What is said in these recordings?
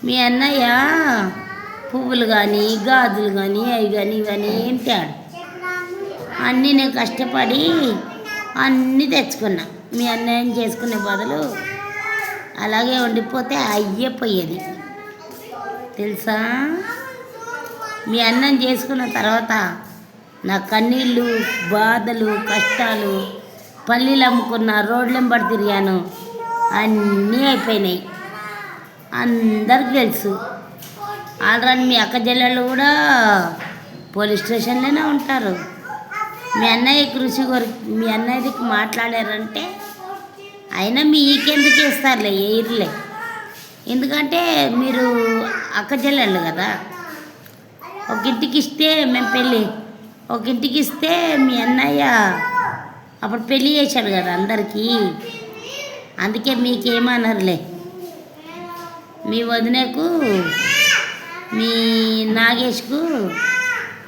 మీ అన్నయ్య పువ్వులు కానీ గాజులు కానీ అవి కానీ ఇవన్నీ ఏం తేడు. అన్నీ నేను కష్టపడి అన్నీ తెచ్చుకున్నా. మీ అన్నయ్యం చేసుకునే బదులు అలాగే ఉండిపోతే అయ్యపోయేది తెలుసా. మీ అన్నం చేసుకున్న తర్వాత నా కన్నీళ్ళు, బాధలు, కష్టాలు, పల్లీలు అమ్ముకున్న, రోడ్లెంబడి తిరిగాను, అన్నీ అయిపోయినాయి. అందరికి తెలుసు. ఆల్రెడీ మీ అక్క చెల్లెళ్ళు కూడా పోలీస్ స్టేషన్లోనే ఉంటారు. మీ అన్నయ్య కృషి మీ అన్నయ్యకి మాట్లాడారంటే అయినా మీకెందుకు ఇస్తారులే, ఎయిర్లే. ఎందుకంటే మీరు అక్క చెల్లెళ్ళు కదా. ఒక ఇంటికి ఇస్తే మేము ఒక ఇంటికి ఇస్తే మీ అన్నయ్య అప్పుడు పెళ్ళి చేశాడు కదా అందరికీ. అందుకే మీకేమనరులే. మీ వదినకు, మీ నాగేష్కు,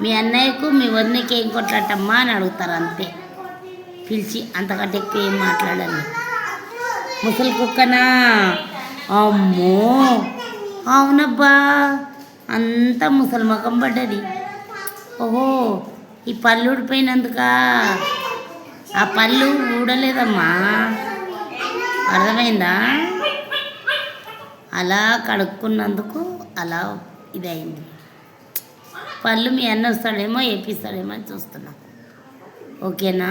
మీ అన్నయ్యకు, మీ వదినకి ఏం కొట్లాటమ్మా అని అడుగుతారు అంతే పిలిచి. అంతకంటే ఎక్కువ ఏం మాట్లాడాలి. ముసలి కుక్కనా? అమ్మో అవునబ్బా, అంతా ముసలి ముఖం పడ్డది. ఓహో, ఈ పళ్ళు ఊడిపోయినందుక? ఆ పళ్ళు ఊడలేదమ్మా, అర్థమైందా? అలా కడుక్కున్నందుకు అలా ఇదైంది. పళ్ళు మీ అన్న వస్తాడేమో, వేపిస్తాడేమో అని చూస్తున్నా. ఓకేనా?